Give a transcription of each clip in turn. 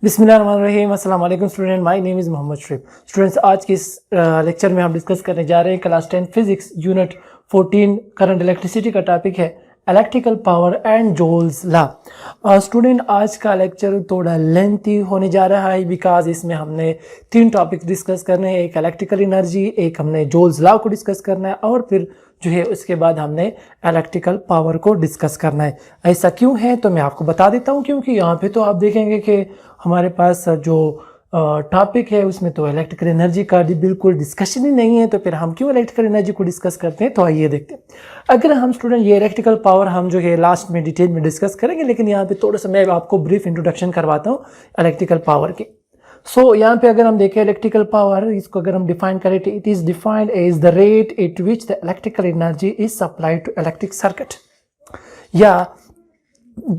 बिस्मिल्लाहिर्रहमानिर्रहीम। अस्सलाम वालेकुम student, my name is Mohammad Sharif. Students, आज के इस लेक्चर में हम डिस्कस करने जा रहे हैं class 10 physics unit 14 current electricity का टॉपिक है electrical power and जोल्स law. Student, आज का लेक्चर थोड़ा लेंथी होने जा रहा है बिकॉज इसमें हमने 3 टॉपिक डिस्कस करने हैं। एक इलेक्ट्रिकल एनर्जी, एक हमने जोल्स लॉ को डिस्कस करना है और फिर जो है उसके बाद हमने इलेक्ट्रिकल पावर को डिस्कस करना है। ऐसा क्यों है तो मैं आपको बता देता हूँ, क्योंकि यहाँ पे तो आप देखेंगे कि हमारे पास जो टॉपिक है उसमें तो इलेक्ट्रिकल एनर्जी का बिल्कुल डिस्कशन ही नहीं है, तो फिर हम क्यों इलेक्ट्रिकल एनर्जी को डिस्कस करते हैं। तो आइए देखते हैं। अगर हम स्टूडेंट ये इलेक्ट्रिकल पावर हम जो है लास्ट में डिटेल में डिस्कस करेंगे, लेकिन यहाँ पे थोड़ा सा मैं आपको ब्रीफ इंट्रोडक्शन करवाता हूँ इलेक्ट्रिकल पावर की। सो यहाँ पे अगर हम देखें इलेक्ट्रिकल पावर, इसको अगर हम डिफाइन करें तो it is defined as the rate at which the electrical energy is supplied to electric circuit. या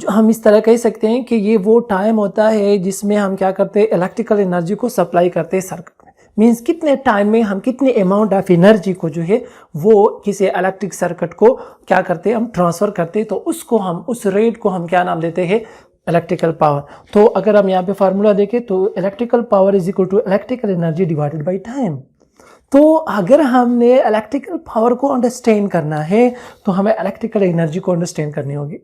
हम इस तरह कह सकते हैं कि ये वो टाइम होता है जिसमें हम क्या करते हैं, इलेक्ट्रिकल एनर्जी को सप्लाई करते हैं सर्किट में। मीन्स कितने टाइम में हम कितने अमाउंट ऑफ एनर्जी को जो है वो किसी इलेक्ट्रिक सर्किट को क्या करते हैं, हम ट्रांसफ़र करते हैं। तो उसको हम उस रेट को हम क्या नाम देते हैं, इलेक्ट्रिकल पावर। तो अगर हम यहाँ पे फार्मूला देखें तो electrical power is equal to electrical energy divided by time. तो अगर हमने इलेक्ट्रिकल पावर को अंडरस्टैंड करना है तो हमें इलेक्ट्रिकल एनर्जी को अंडरस्टैंड करनी होगी।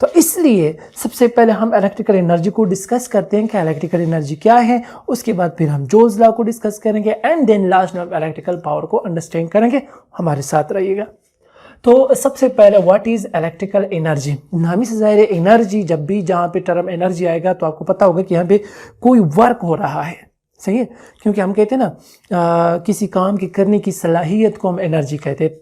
तो इसलिए सबसे पहले हम इलेक्ट्रिकल एनर्जी को डिस्कस करते हैं कि इलेक्ट्रिकल एनर्जी क्या है, उसके बाद फिर हम जोल्स लॉ को डिस्कस करेंगे एंड देन लास्ट में हम इलेक्ट्रिकल पावर को अंडरस्टैंड करेंगे। हमारे साथ रहिएगा। तो सबसे पहले व्हाट इज़ इलेक्ट्रिकल एनर्जी। नामी से ज़ाहिर है एनर्जी, जब भी जहाँ पे टर्म एनर्जी आएगा तो आपको पता होगा कि यहाँ पे कोई वर्क हो रहा है, सही है। क्योंकि हम कहते हैं ना किसी काम की करने की सलाहियत को हम एनर्जी कहते हैं।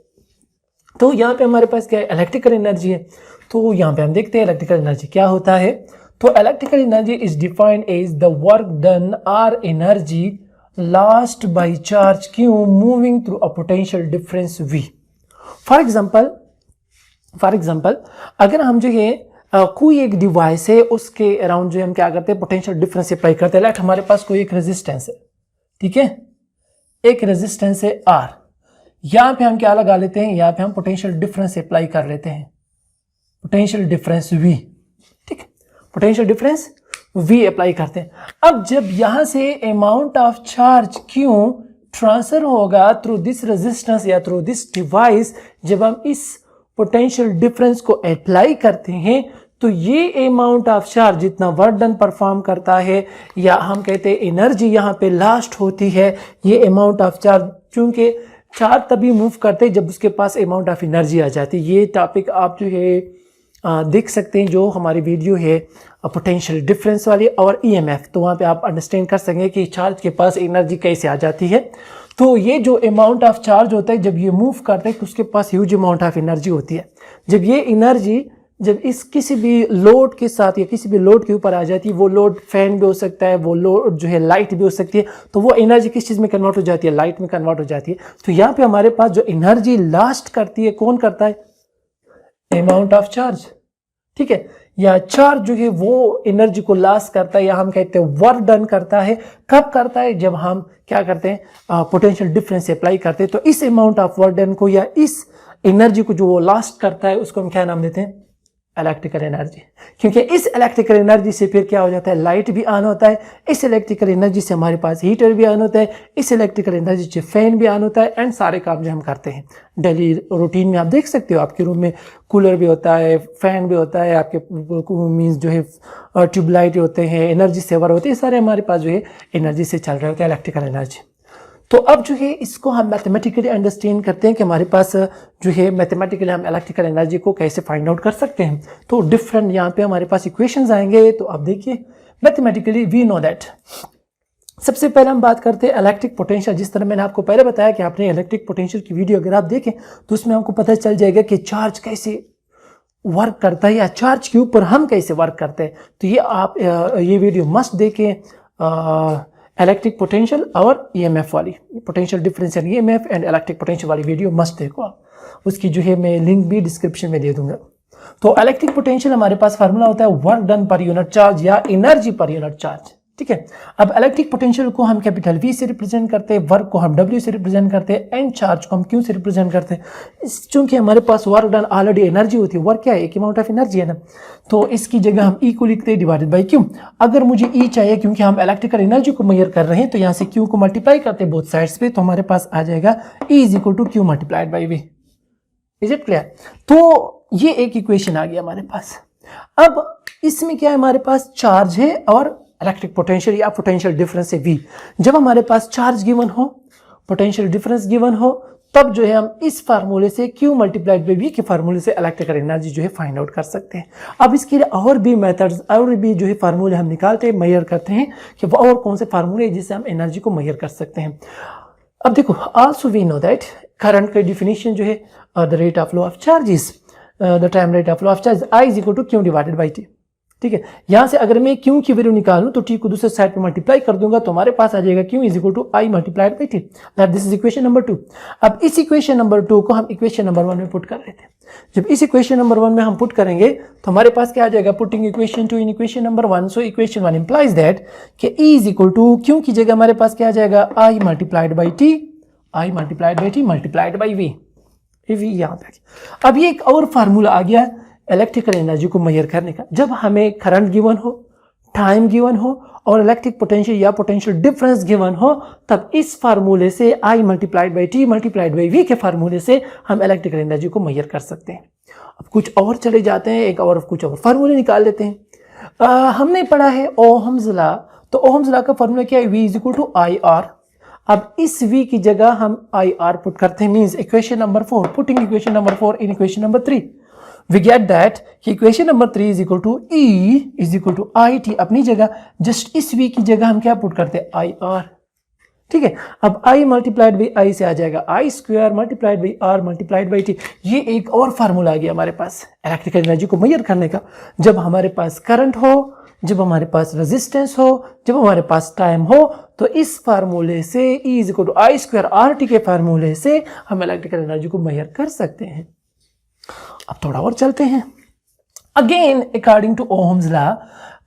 तो यहाँ पे हमारे पास क्या है, इलेक्ट्रिकल एनर्जी है। तो यहाँ पे हम देखते हैं इलेक्ट्रिकल एनर्जी क्या होता है। तो electrical energy is defined as the work done or energy lost by charge Q moving through a potential difference V. For example अगर हम जो है कोई एक डिवाइस है, उसके अराउंड जो हम क्या करते हैं, पोटेंशियल डिफरेंस अप्लाई करते हैं। लाइक हमारे पास कोई एक रेजिस्टेंस है, ठीक है, एक रेजिस्टेंस है आर। यहाँ पे हम क्या लगा लेते हैं, यहाँ पे हम पोटेंशियल डिफरेंस अप्लाई कर लेते हैं, पोटेंशियल डिफरेंस वी, ठीक है, पोटेंशियल डिफरेंस वी अप्लाई करते हैं। अब जब यहाँ से अमाउंट ऑफ चार्ज क्यों ट्रांसफर होगा थ्रू दिस रेजिस्टेंस या थ्रू दिस डिवाइस, जब हम इस पोटेंशियल डिफरेंस को अप्लाई करते हैं तो ये अमाउंट ऑफ चार्ज जितना वर्क डन परफॉर्म करता है, या हम कहते हैं एनर्जी यहाँ पे लास्ट होती है, ये अमाउंट ऑफ चार्ज, क्योंकि चार्ज तभी मूव करते हैं जब उसके पास अमाउंट ऑफ एनर्जी आ जाती है। ये टॉपिक आप जो है देख सकते हैं, जो हमारी वीडियो है पोटेंशियल डिफरेंस वाली और ईएमएफ, तो वहाँ पे आप अंडरस्टैंड कर सकेंगे कि चार्ज के पास एनर्जी कैसे आ जाती है। तो ये जो अमाउंट ऑफ चार्ज होता है, जब ये मूव करता है तो उसके पास ह्यूज अमाउंट ऑफ एनर्जी होती है। जब ये एनर्जी जब इस किसी भी लोड के साथ या किसी भी लोड के ऊपर आ जाती है, वो लोड फैन भी हो सकता है, वो लोड जो है लाइट भी हो सकती है, तो वो एनर्जी किस चीज़ में कन्वर्ट हो जाती है, लाइट में कन्वर्ट हो जाती है। तो यहाँ पे हमारे पास जो एनर्जी लास्ट करती है, कौन करता है, अमाउंट ऑफ चार्ज, ठीक है, या चार्ज जो है वो एनर्जी को लॉस करता है, या हम कहते हैं वर्क डन करता है। कब करता है, जब हम क्या करते हैं, पोटेंशियल डिफरेंस अप्लाई करते हैं। तो इस अमाउंट ऑफ वर्क डन को या इस एनर्जी को जो वो लॉस्ट करता है, उसको हम क्या नाम देते हैं, इलेक्ट्रिकल एनर्जी। क्योंकि इस इलेक्ट्रिकल एनर्जी से फिर क्या हो जाता है, लाइट भी ऑन होता है, इस इलेक्ट्रिकल एनर्जी से हमारे पास हीटर भी ऑन होता है, इस इलेक्ट्रिकल एनर्जी से फैन भी ऑन होता है, एंड सारे काम जो हम करते हैं डेली रूटीन में। आप देख सकते हो आपके रूम में कूलर भी होता है, फैन भी होता है, आपके मीन्स जो है ट्यूबलाइट होते हैं, एनर्जी सेवर होते हैं, सारे हमारे पास जो है एनर्जी से चल रहे होते हैं, इलेक्ट्रिकल एनर्जी। तो अब जो है इसको हम मैथमेटिकली अंडरस्टैंड करते हैं कि हमारे पास जो है मैथमेटिकली हम इलेक्ट्रिकल एनर्जी को कैसे फाइंड आउट कर सकते हैं। तो डिफरेंट यहाँ पे हमारे पास इक्वेशंस आएंगे। तो अब देखिए मैथमेटिकली वी नो दैट। सबसे पहले हम बात करते हैं इलेक्ट्रिक पोटेंशियल। जिस तरह मैंने आपको पहले बताया कि आपने इलेक्ट्रिक पोटेंशियल की वीडियो अगर आप देखें तो उसमें आपको पता चल जाएगा कि चार्ज कैसे वर्क करता है या चार्ज के ऊपर हम कैसे वर्क करते हैं। तो ये आप ये वीडियो मस्ट देखें, इलेक्ट्रिक पोटेंशियल और ईएमएफ वाली, potential difference and EMF and electric potential वाली वीडियो मस्ट देखो आप। उसकी जो है मैं लिंक भी डिस्क्रिप्शन में दे दूंगा। तो इलेक्ट्रिक पोटेंशियल हमारे पास फार्मूला होता है work done per unit charge या एनर्जी पर यूनिट चार्ज, ठीक है। अब इलेक्ट्रिक पोटेंशियल को हम कैपिटल V से रिप्रेजेंट करते हैं, वर्क को हम W से रिप्रेजेंट करते हैं, एंड चार्ज को हम Q से रिप्रेजेंट करते हैं। चूंकि हमारे पास वर्क डन ऑलरेडी एनर्जी होती है, वर्क क्या है, एक अमाउंट ऑफ एनर्जी है ना, तो इसकी जगह हम E को लिखते हैं डिवाइडेड बाई Q। अगर मुझे E चाहिए क्योंकि हम इलेक्ट्रिकल एनर्जी को मेजर कर रहे हैं, तो यहाँ से Q को मल्टीप्लाई करते हैं बोथ साइड्स पे, तो हमारे पास आ जाएगा E is equal to Q multiplied by V। Is it clear? तो ये एक इक्वेशन आ गया हमारे पास। अब इसमें क्या है, हमारे पास चार्ज है और इलेक्ट्रिक पोटेंशियल या पोटेंशियल डिफरेंस है V। जब हमारे पास चार्ज गिवन हो, पोटेंशियल डिफरेंस गिवन हो, तब जो है हम इस फार्मूले से Q मल्टीप्लाइड बाई V के फार्मूले से इलेक्ट्रिकल एनर्जी जो है फाइंड आउट कर सकते हैं। अब इसके लिए और भी मेथड्स और भी जो है फार्मूले हम निकालते हैं, मेजर करते हैं कि वो और कौन से फार्मूले जिससे हम एनर्जी को मेजर कर सकते हैं। अब देखो, also we know that current का डिफिनीशन जो है the rate of flow of charges, the time rate of flow of charge I is equal to Q divided by T। ठीक है, यहां से अगर मैं Q की वैल्यू निकालूं तो T को दूसरे साइड पे मल्टीप्लाई कर दूंगा, तो हमारे पास आ जाएगा Q is equal to I multiplied by T। That this is equation number 2। अब इस इक्वेशन नंबर 2 को हम इक्वेशन नंबर 1 में पुट कर लेते हैं। जब इस इक्वेशन नंबर 1 में हम पुट करेंगे तो हमारे पास क्या आ जाएगा, putting equation 2 in equation number 1। So equation 1 implies that कि E is equal to Q की जगह हमारे पास क्या आ जाएगा, I multiplied by T, I multiplied by T multiplied by V। यहाँ पे अब ये एक और फार्मूला आ गया इलेक्ट्रिकल एनर्जी को मेजर करने का। जब हमें करंट गिवन हो, टाइम गिवन हो और इलेक्ट्रिक पोटेंशियल या पोटेंशियल डिफरेंस गिवन हो, तब इस फार्मूले से I multiplied by T multiplied by V के फार्मूले से हम इलेक्ट्रिकल एनर्जी को मेजर कर सकते हैं। अब कुछ और चले जाते हैं, कुछ और फार्मूले निकाल लेते हैं। हमने पढ़ा है ओहम्स लॉ, तो ओहम्स लॉ का फार्मूला क्या है, V is equal to IR। अब इस V की जगह हम IR पुट करते हैं, means equation number 4, putting equation number 4 in equation number 3, we get that equation number 3 is equal to E is equal to IT। अपनी जगह जस्ट इस V की जगह हम क्या पुट करते हैं, IR। ठीक है, अब I मल्टीप्लाइड बाई I से आ जाएगा I square multiplied by R multiplied by T। ये एक और फार्मूला आ गया हमारे पास इलेक्ट्रिकल एनर्जी को मेजर करने का। जब हमारे पास करंट हो, जब हमारे पास रेजिस्टेंस हो, जब हमारे पास टाइम हो, तो इस फार्मूले से E is equal to I square RT के फार्मूले से हम इलेक्ट्रिकल एनर्जी को मेजर कर सकते हैं। अब थोड़ा और चलते हैं। Again according to Ohm's law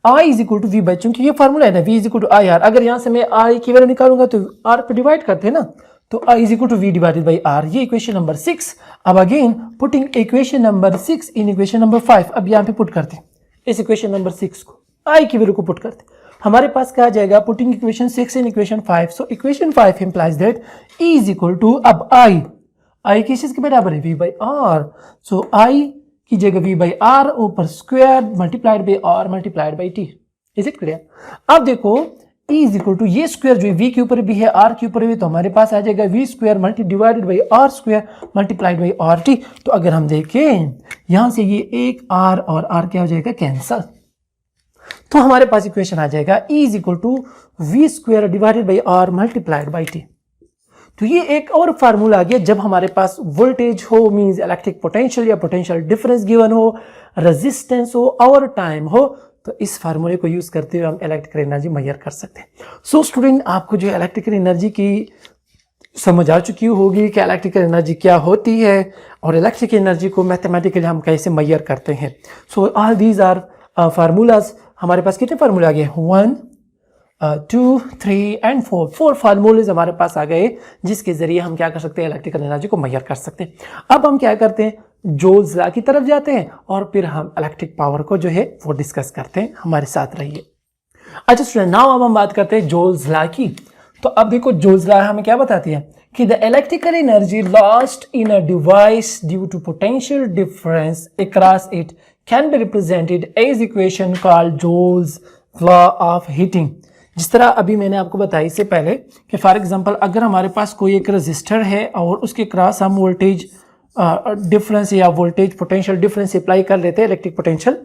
I is equal to V by, चूंकि ये फार्मूला है ना, V is equal to IR। अगर यहां से मैं I की वैल्यू निकालूंगा तो R पे डिवाइड करते हैं ना, तो I is equal to V divided by R। ये इक्वेशन नंबर 6। अब again putting equation number 6 in equation number 5। अब यहां पे पुट करते हैं इस इक्वेशन नंबर 6 को, I की वैल्यू को पुट करते हैं, हमारे पास क्या आ जाएगा, putting equation 6 in equation 5। So equation 5 implies that E is equal to, अब I किस चीज के बराबर है, V by R। So I की जगह V बाई R ऊपर square multiplied by R multiplied by T। Is it clear? अब देखो E इज इक्वल टू, ये स्क्वायर जो है V के ऊपर भी है, R के ऊपर भी, तो हमारे पास आ जाएगा V square multi divided by R square multiplied by RT। तो अगर हम देखें यहां से ये एक R और R क्या हो जाएगा, कैंसल। तो हमारे पास इक्वेशन आ जाएगा E is equal to V square divided by R multiplied by T। तो ये एक और फार्मूला आ गया, जब हमारे पास वोल्टेज हो, मींस इलेक्ट्रिक पोटेंशियल या पोटेंशियल डिफरेंस गिवन हो, रेजिस्टेंस हो और टाइम हो, तो इस फार्मूले को यूज करते हुए हम इलेक्ट्रिकल एनर्जी मेजर कर सकते हैं। सो स्टूडेंट, आपको जो इलेक्ट्रिकल एनर्जी की समझ आ चुकी होगी कि इलेक्ट्रिकल एनर्जी क्या होती है और इलेक्ट्रिकल एनर्जी को मैथमेटिकली हम कैसे मेजर करते हैं। So all these are formulas. हमारे पास कितने फार्मूले आ गए, 1 2 3 एंड 4 फार्मूलेज हमारे पास आ गए, जिसके जरिए हम क्या कर सकते हैं, इलेक्ट्रिकल एनर्जी को मेजर कर सकते हैं। अब हम क्या करते हैं, जूल्स लॉ की तरफ जाते हैं और फिर हम इलेक्ट्रिक पावर को जो है वो डिस्कस करते हैं। हमारे साथ रहिए। अच्छा स्टूडेंट, नाउ अब हम बात करते हैं जूल्स लॉ की। तो अब देखो, जूल्स लॉ हमें क्या बताती है कि the electrical energy lost in a device due to potential difference across it can be represented as equation called Joule's law of heating. जिस तरह अभी मैंने आपको बताया इससे पहले कि फॉर एग्जांपल अगर हमारे पास कोई एक रजिस्टर है और उसके क्रॉस हम वोल्टेज डिफरेंस या वोल्टेज पोटेंशियल डिफरेंस अप्लाई कर लेते हैं, इलेक्ट्रिक पोटेंशियल,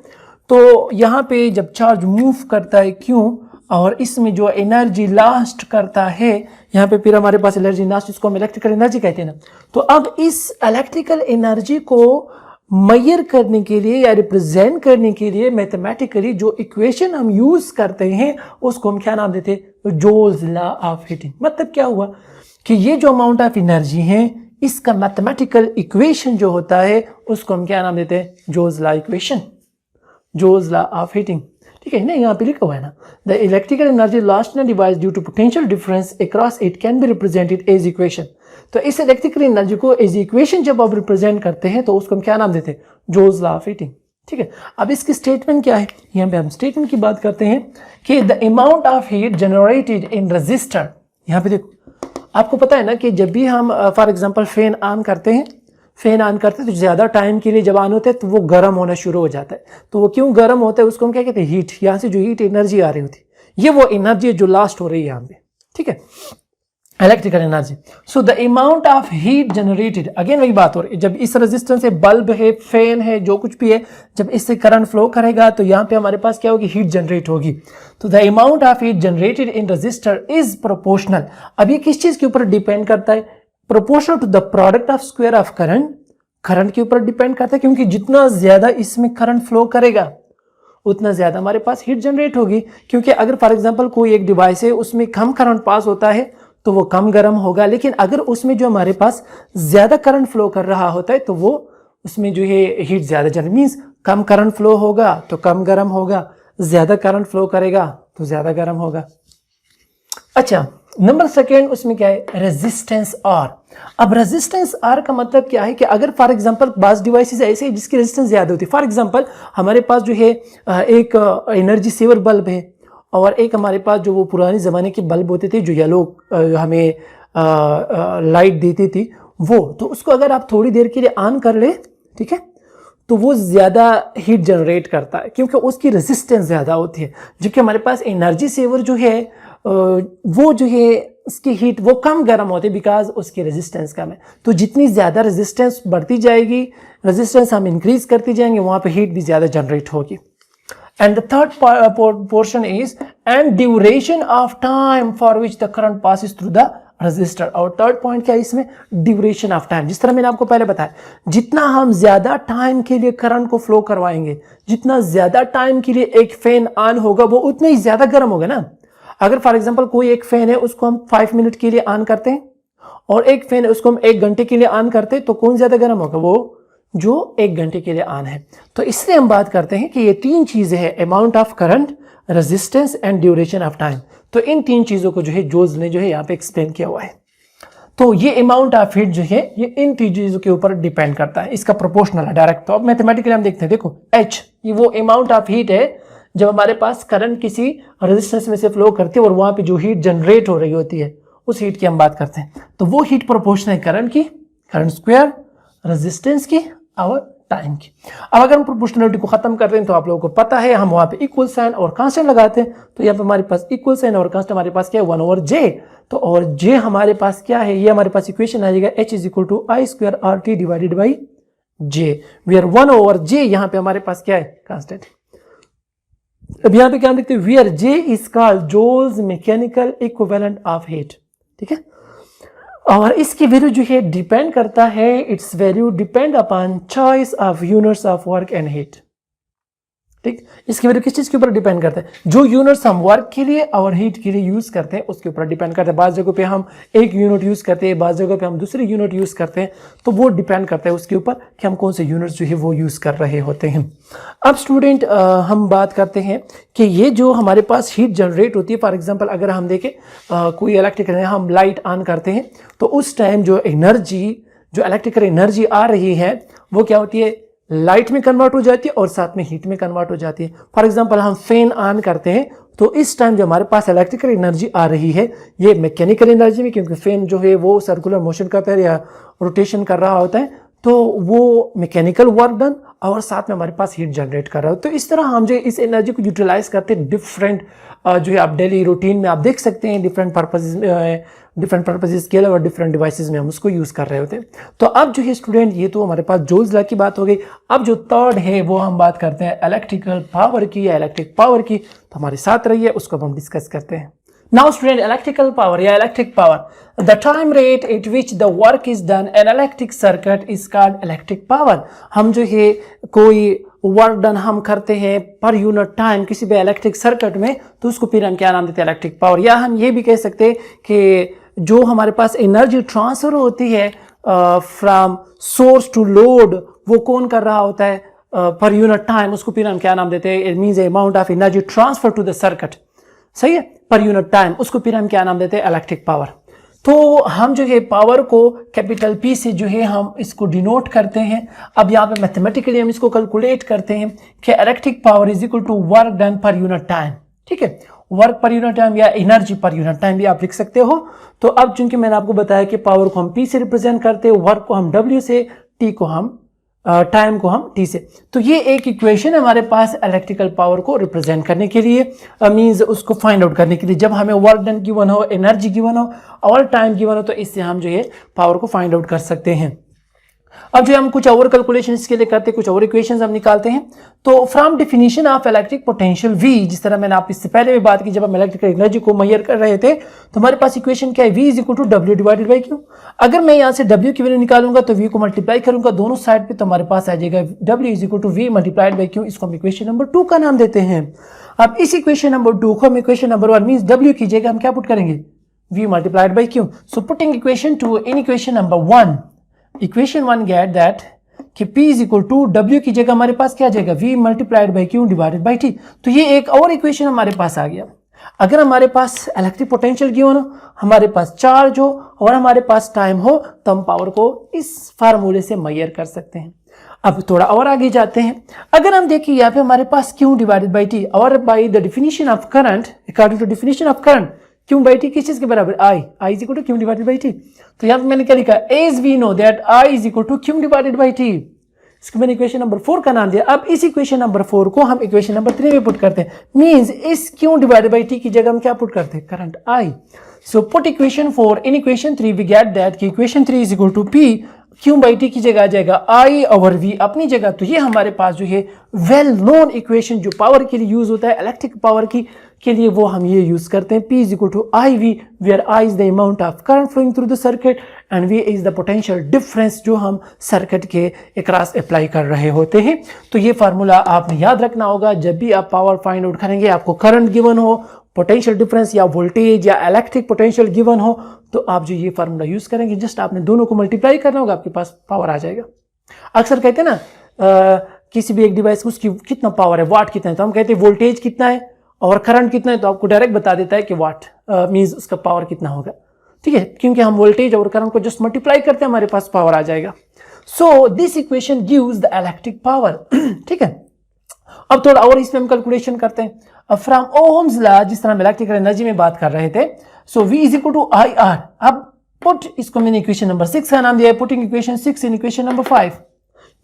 तो यहाँ पे जब चार्ज मूव करता है क्यों, और इसमें जो एनर्जी लास्ट करता है, यहाँ पे फिर हमारे पास एनर्जी लास्ट, इसको हम इलेक्ट्रिकल एनर्जी कहते हैं ना। तो अब इस इलेक्ट्रिकल एनर्जी को मेजर करने के लिए या रिप्रेजेंट करने के लिए मैथमेटिकली जो इक्वेशन हम यूज करते हैं उसको हम क्या नाम देते हैं, जूल्स लॉ ऑफ हीटिंग। मतलब क्या हुआ कि ये जो अमाउंट ऑफ एनर्जी है, इसका मैथमेटिकल इक्वेशन जो होता है उसको हम क्या नाम देते हैं, Joule's law equation, Joule's law of heating. ठीक है ना, यहाँ पे लिखा हुआ है ना, the electrical energy lost in a device due to potential difference across it can be represented as equation. तो इस इलेक्ट्रिकल एनर्जी को एज इक्वेशन जब आप रिप्रेजेंट करते हैं तो उसको हम क्या नाम देते हैं, जोल्स लॉ ऑफ हीटिंग। ठीक है, अब इसकी स्टेटमेंट क्या है, यहाँ पे हम स्टेटमेंट की बात करते हैं कि the amount of heat generated in register. यहाँ पे देखो, आपको पता है ना कि जब भी हम फॉर एग्जांपल फैन ऑन करते हैं तो ज़्यादा टाइम के लिए जब ऑन होते हैं तो वो गर्म होना शुरू हो जाता है। तो वो क्यों गर्म होता है, उसको हम क्या कहते हैं, हीट। यहाँ से जो हीट एनर्जी आ रही होती है, ये वो एनर्जी है जो लास्ट हो रही है यहाँ पे। ठीक है, electrical energy. So the amount of heat generated, again वही बात हो रही है, जब इस रेजिस्टेंस से बल्ब है, फैन है, जो कुछ भी है, जब इससे करंट फ्लो करेगा तो यहाँ पे हमारे पास क्या होगी, हीट जनरेट होगी। तो the amount of heat generated in resistor is proportional. अब ये किस चीज के ऊपर डिपेंड करता है, proportional to the product of square of current. Current के ऊपर डिपेंड करता है, क्योंकि जितना ज्यादा इसमें करंट फ्लो करेगा उतना ज्यादा हमारे पास हीट जनरेट होगी। क्योंकि अगर फॉर एग्जांपल कोई एक डिवाइस है, उसमें कम करंट पास होता है तो वो कम गर्म होगा, लेकिन अगर उसमें जो हमारे पास ज्यादा करंट फ्लो कर रहा होता है तो वो उसमें जो है हीट ज्यादा जनरेट, मीन्स कम करंट फ्लो होगा तो कम गर्म होगा, ज्यादा करंट फ्लो करेगा तो ज्यादा गर्म होगा। अच्छा, नंबर सेकेंड उसमें क्या है, रेजिस्टेंस आर। अब रेजिस्टेंस आर का मतलब क्या है कि अगर फॉर एग्जांपल बास डिवाइसेस ऐसे हैं जिसकी रेजिस्टेंस ज्यादा होती है, फॉर एग्जांपल हमारे पास जो है एक एनर्जी सेवर बल्ब है और एक हमारे पास जो वो पुराने ज़माने के बल्ब होते थे जो येलो हमें लाइट देती थी वो, तो उसको अगर आप थोड़ी देर के लिए ऑन कर ले, ठीक है, तो वो ज़्यादा हीट जनरेट करता है क्योंकि उसकी रेजिस्टेंस ज़्यादा होती है। जबकि हमारे पास एनर्जी सेवर जो है वो जो है उसकी हीट वो कम गर्म होती है बिकॉज उसकी रेजिस्टेंस कम है। तो जितनी ज़्यादा रेजिस्टेंस बढ़ती जाएगी, रेजिस्टेंस हम इंक्रीज करती जाएंगे, वहाँ पे हीट भी ज़्यादा जनरेट होगी। And the third portion is and duration of time for which the current passes through the resistor। और थर्ड पॉइंट क्या है इसमें, ड्यूरेशन ऑफ टाइम। जिस तरह मैंने आपको पहले बताया, जितना हम ज्यादा टाइम के लिए करंट को फ्लो करवाएंगे, जितना ज्यादा टाइम के लिए एक फैन ऑन होगा वो उतना ही ज्यादा गर्म होगा ना। अगर फॉर एग्जांपल कोई एक फैन है उसको हम 5 मिनट के लिए ऑन करते हैं और एक फैन है उसको हम 1 घंटे के लिए ऑन करते हैं, तो कौन ज्यादा गर्म होगा, वो जो 1 घंटे के लिए ऑन है। तो इसलिए हम बात करते हैं कि ये 3 चीजें हैं, amount of current, resistance and duration of time. तो इन 3 चीजों को जो है जोल्स ने जो है यहाँ पे एक्सप्लेन किया हुआ है। तो ये अमाउंट ऑफ हीट जो है ये इन 3 चीजों के ऊपर डिपेंड करता है, इसका प्रोपोर्शनल है डायरेक्ट। तो अब मैथमेटिकली हम देखते हैं, देखो H ये वो अमाउंट ऑफ हीट है जब हमारे पास करंट किसी रेजिस्टेंस में से फ्लो करती है और वहां पे जो हीट जनरेट हो रही होती है उस हीट की हम बात करते हैं। तो वो हीट प्रोपोर्शनल है करंट की, करंट स्क्वायर, रेजिस्टेंस की और टाइम की। अब अगर हम प्रोपोर्शनलिटी को खत्म करते हैं तो आप लोगों को पता है हम वहां पे इक्वल साइन और कांस्टेंट लगाते हैं। तो यहाँ पे हमारे पास इक्वल साइन और कांस्टेंट हमारे पास क्या है, 1/j। तो और j हमारे पास क्या है, ये हमारे पास इक्वेशन आ जाएगा h = I² RT divided by j, where 1/j यहाँ पे हमारे पास क्या है, कांस्टेंट। अब यहाँ पे क्या देखते हैं, where j is called Joule's mechanical equivalent of heat. ठीक है, और इसकी वैल्यू जो है डिपेंड करता है, it's value depend upon choice of units of work and heat. ठीक, इसकी वैल्यू किस चीज के ऊपर डिपेंड करता है, जो यूनिट्स हम वर्क के लिए और हीट के लिए यूज करते हैं उसके ऊपर डिपेंड करता है। बाज़ जगहों पे हम एक यूनिट यूज करते हैं, बाज़ जगहों पे हम दूसरी यूनिट यूज करते हैं, तो वो डिपेंड करता है उसके ऊपर कि हम कौन से यूनिट्स जो है वो यूज कर रहे होते हैं। अब स्टूडेंट हम बात करते हैं कि ये जो हमारे पास हीट जनरेट होती है, फॉर एग्जाम्पल अगर हम देखें कोई इलेक्ट्रिकल हम लाइट ऑन करते हैं तो उस टाइम जो एनर्जी, जो इलेक्ट्रिकल एनर्जी आ रही है वो क्या होती है, लाइट में कन्वर्ट हो जाती है और साथ में हीट में कन्वर्ट हो जाती है। फॉर एग्जांपल हम फैन ऑन करते हैं तो इस टाइम जो हमारे पास इलेक्ट्रिकल एनर्जी आ रही है ये मैकेनिकल एनर्जी में, क्योंकि फैन जो है वो सर्कुलर मोशन करता है या रोटेशन कर रहा होता है, तो वो मैकेनिकल वर्क डन और साथ में हमारे पास हीट जनरेट कर रहा है। तो इस तरह हम जो इस एनर्जी को यूटिलाइज करते हैं डिफरेंट जो है आप डेली रूटीन में आप देख सकते हैं डिफरेंट पर्पसेस के लिए और डिफरेंट डिवाइसेस में हम उसको यूज कर रहे होते हैं। तो अब जो है स्टूडेंट ये तो हमारे पास जूल्स लॉ की बात हो गई। अब जो थर्ड है वो हम बात करते हैं इलेक्ट्रिकल पावर की या इलेक्ट्रिक पावर की। तो हमारे साथ रहिए, उसको हम डिस्कस करते हैं। Now student, electrical power या electric power, the time rate at which the work is done in electric circuit is called electric power। हम जो है कोई वर्क डन हम करते हैं पर यूनिट टाइम किसी भी इलेक्ट्रिक सर्किट में, तो उसको फिर हम क्या नाम देते हैं, इलेक्ट्रिक पावर। या हम ये भी कह सकते हैं कि जो हमारे पास एनर्जी ट्रांसफर होती है फ्रॉम सोर्स टू लोड, वो कौन कर रहा होता है, पर यूनिट टाइम, उसको फिर हम क्या नाम देते हैं, it means amount of energy transfer to the circuit, सही है, पर यूनिट टाइम, उसको फिर हम क्या नाम देते हैं, इलेक्ट्रिक पावर। तो हम जो है पावर को कैपिटल P से जो है हम इसको डिनोट करते हैं। अब यहाँ पे मैथमेटिकली हम इसको कैलकुलेट करते हैं कि electric power is equal to work done per unit time, ठीक है, वर्क पर यूनिट टाइम या एनर्जी पर यूनिट टाइम भी आप लिख सकते हो। तो अब चूंकि मैंने आपको बताया कि पावर को हम P से रिप्रेजेंट करते हैं, वर्क को हम W से, T को हम टाइम को हम T से, तो ये एक इक्वेशन हमारे पास इलेक्ट्रिकल पावर को रिप्रेजेंट करने के लिए, मींस उसको फाइंड आउट करने के लिए, जब हमें वर्क डन गिवन हो, एनर्जी गिवन हो और टाइम गिवन हो, तो इससे हम जो है पावर को फाइंड आउट कर सकते हैं। अब जो हम कुछ और कैलकुलेशन इसके लिए करते हैं, कुछ और इक्वेशंस हम निकालते हैं। तो from definition of electric potential V, जिस तरह मैंने आप इससे पहले भी बात की, जब हम इलेक्ट्रिकल एनर्जी को मेजर कर रहे थे, तो हमारे पास इक्वेशन क्या है, V is equal to W divided by Q। अगर मैं यहाँ से W की वैल्यू निकालूंगा तो V को मल्टीप्लाई करूंगा दोनों साइड पे, तो हमारे पास आ जाएगा W is equal to V multiplied by Q। इसको हम इक्वेशन नंबर 2 का नाम देते हैं। अब इस इक्वेशन नंबर 2 को हम इक्वेशन नंबर 1 मींस W की जगह हम क्या पुट करेंगे, V multiplied by Q। So putting equation 2 in equation number 1, equation 1 get that कि P is equal to W की जगह हमारे पास क्या आ जाएगा, V multiplied by Q divided by T। तो ये एक और इक्वेशन हमारे पास आ गया। अगर हमारे पास इलेक्ट्रिक पोटेंशियल गिवन हो, हमारे पास चार्ज हो और हमारे पास टाइम हो, तो हम पावर को इस फार्मूले से मेजर कर सकते हैं। अब थोड़ा और आगे जाते हैं। अगर हम देखिए यहाँ पे हमारे पास Q डिवाइडेड बाई T और by the definition of current, according to definition of current, Q by T किस चीज के बराबर, I is equal to Q divided by T। तो यहाँ पे मैंने क्या लिखा, as we know that I is equal to Q divided by T। इसको मैंने इक्वेशन नंबर 4 का नाम दिया। अब इस इक्वेशन नंबर 4 को हम इक्वेशन नंबर 3 में पुट करते हैं, मींस इस Q डिवाइडेड बाई T की जगह हम क्या पुट करते हैं, current I। So put equation 4 in equation 3, we get that कि equation 3 is equal to P, Q by T की जगह आ जाएगा I ओवर V अपनी जगह। तो ये हमारे पास जो है वेल नोन इक्वेशन जो पावर के लिए यूज होता है, इलेक्ट्रिक पावर की के लिए, वो हम ये यूज करते हैं। P is equal to IV, where I is the amount of current flowing through the circuit and V is the potential difference जो हम सर्किट के अक्रॉस अप्लाई कर रहे होते हैं। तो ये फार्मूला आपने याद रखना होगा जब भी आप पावर फाइंड आउट करेंगे, आपको करंट गिवन हो, पोटेंशियल डिफरेंस या वोल्टेज या इलेक्ट्रिक पोटेंशियल गिवन हो, तो आप जो ये फार्मूला यूज करेंगे, जस्ट आपने दोनों को मल्टीप्लाई करना होगा, आपके पास पावर आ जाएगा। अक्सर कहते हैं ना किसी भी एक डिवाइस उसकी कितना पावर है, वाट कितना है, तो हम कहते हैं वोल्टेज कितना है और करंट कितना है, तो आपको डायरेक्ट बता देता है कि वाट मींस उसका पावर कितना होगा, ठीक है, क्योंकि हम वोल्टेज और करंट को जस्ट मल्टीप्लाई करते हैं, हमारे पास पावर आ जाएगा। So this equation gives the electric power, ठीक है। अब थोड़ा और इसमें हम कैलकुलेशन करते हैं फ्रॉम ओहम्स लॉ, जिस तरह हम इलेक्ट्रिकल एनर्जी में बात कर रहे थे। So V is equal to IR। अब पुट, इसको मैंने इक्वेशन नंबर 6 का नाम दिया है, putting equation 6 in equation number 5,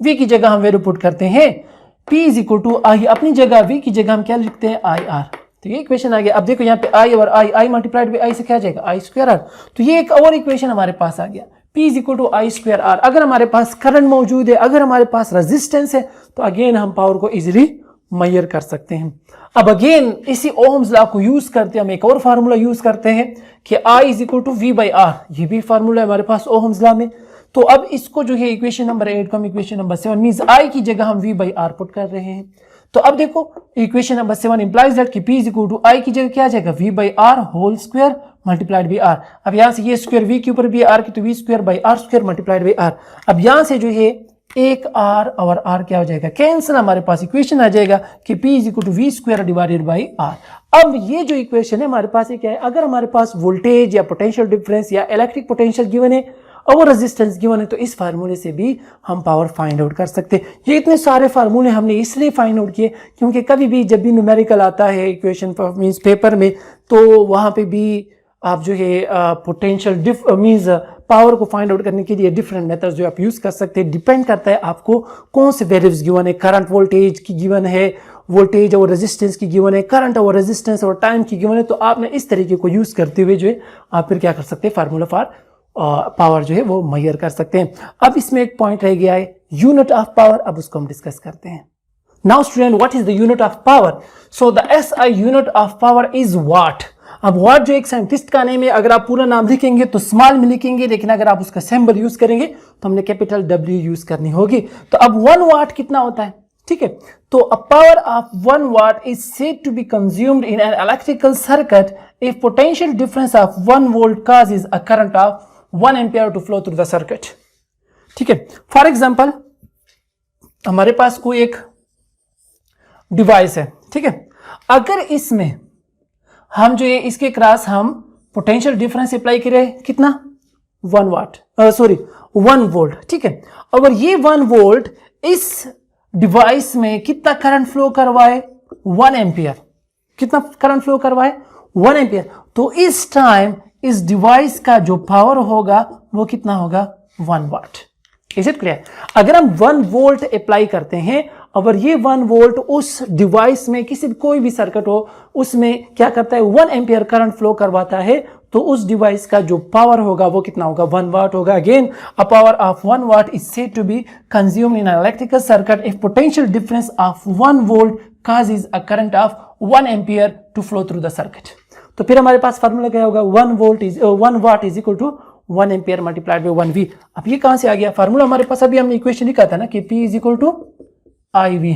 V की जगह हम वैल्यू पुट करते हैं, P is equal to I अपनी जगह, V की जगह हम क्या लिखते हैं, IR। तो ये इक्वेशन आ गया। अब देखो यहाँ पे I और I मल्टीप्लाइड बाई I से क्या आ जाएगा, I स्क्वायर R। तो ये एक और इक्वेशन हमारे पास आ गया, P is equal to I square R। अगर हमारे पास करंट मौजूद है, अगर हमारे पास रेजिस्टेंस है, तो अगेन हम पावर को इजीली मेजर कर सकते हैं। अब अगेन इसी ओम्स लॉ को यूज करते हम एक और फार्मूला यूज करते हैं कि I is equal to V by R। ये भी फार्मूला है हमारे पास ओम्स लॉ में। तो अब इसको जो है इक्वेशन नंबर 8 को हम इक्वेशन नंबर 7 मींस I की जगह हम V बाई R पुट कर रहे हैं। तो अब देखो इक्वेशन नंबर 7 इंप्लाइज दैट कि P is equal to I की जगह क्या आ जाएगा, V by R whole square multiplied by R। अब यहाँ से ये स्क्वायर V के ऊपर भी R की, तो V square by R square multiplied by R। अब यहाँ से जो है एक R और R क्या हो जाएगा, कैंसिल, हमारे पास इक्वेशन आ जाएगा कि P is equal to V square divided by R। अब ये जो इक्वेशन है हमारे पास क्या है, अगर हमारे पास वोल्टेज या पोटेंशियल डिफरेंस या इलेक्ट्रिक पोटेंशियल गिवन है और रेजिस्टेंस गिवन है, तो इस फार्मूले से भी हम पावर फाइंड आउट कर सकते हैं। ये इतने सारे फार्मूले हमने इसलिए फाइंड आउट किए क्योंकि कभी भी जब भी न्यूमेरिकल आता है इक्वेशन मींस पेपर में, तो वहां पे भी आप जो है पोटेंशियल मींस पावर को फाइंड आउट करने के लिए डिफरेंट मेथड्स जो आप यूज कर सकते हैं। डिपेंड करता है आपको कौन से वेरिएबल्स गिवन है, करंट वोल्टेज की गिवन है, वोल्टेज और रेजिस्टेंस की गिवन है, करंट और रेजिस्टेंस और टाइम की गिवन है, तो आपने इस तरीके को यूज करते हुए जो है आप फिर क्या कर सकते हैं, फार्मूला फॉर पावर जो है वो मेजर कर सकते हैं। अब इसमें एक पॉइंट रह गया है यूनिट ऑफ पावर, अब उसको हम डिस्कस करते हैं। Now student, what is the unit of power? So the SI unit of power is what. अब वाट जो एक साइंटिस्ट का नेम है, अगर आप पूरा नाम लिखेंगे तो स्मॉल में लिखेंगे, लेकिन अगर आप उसका सिंबल यूज करेंगे तो हमने कैपिटल W यूज करनी होगी। तो अब 1 वाट कितना होता है, ठीक है। तो अ power of 1 watt is said to be consumed in an electrical circuit if potential difference of 1 volt causes a current of 1 ampere to flow through the circuit, ठीक है। फॉर एग्जाम्पल हमारे पास कोई एक डिवाइस है, ठीक है, अगर इसमें हम जो है इसके क्रॉस हम पोटेंशियल डिफरेंस अप्लाई करें कितना 1 वाट, सॉरी 1 वोल्ट, ठीक है, और ये 1 वोल्ट इस डिवाइस में कितना करंट फ्लो करवाए 1 एम्पियर, कितना करंट फ्लो करवाए 1 एम्पियर, तो इस टाइम इस डिवाइस का जो पावर होगा वो कितना होगा 1 वाट। Is it clear? अगर हम 1 वोल्ट अप्लाई करते हैं और ये 1 वोल्ट उस डिवाइस में किसी कोई भी सर्किट हो उसमें क्या करता है 1 एम्पियर करंट फ्लो करवाता है, तो उस डिवाइस का जो पावर होगा वो कितना होगा 1 वाट होगा। Again a power of 1 watt is said to be consumed in an electrical circuit if potential difference of 1 volt causes a current of 1 ampere to flow through the circuit. तो फिर हमारे पास formula क्या होगा 1 watt is equal to 1 ampere multiplied by 1 V. अब ये कहां से आ गया फार्मूला? हमारे पास अभी हमने इक्वेशन लिखा था ना कि P is equal to I V,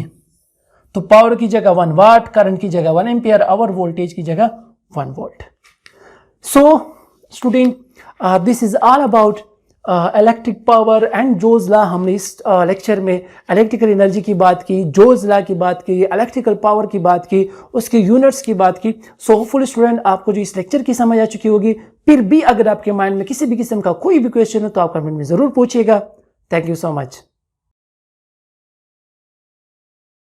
तो पावर की जगह 1 वाट, करंट की जगह 1 एम्पियर और वोल्टेज की जगह 1 volt. So student this is all about electric power and जोस लॉ। हमने इस लेक्चर में इलेक्ट्रिकल एनर्जी की बात की, जोस लॉ की बात की, इलेक्ट्रिकल पावर की बात की, उसके यूनिट्स की बात की। सो होपफुली स्टूडेंट आपको जो इस लेक्चर की समझ आ चुकी होगी। फिर भी अगर आपके माइंड में किसी भी किस्म का कोई भी क्वेश्चन हो तो आप कमेंट में जरूर पूछिएगा। Thank you so much.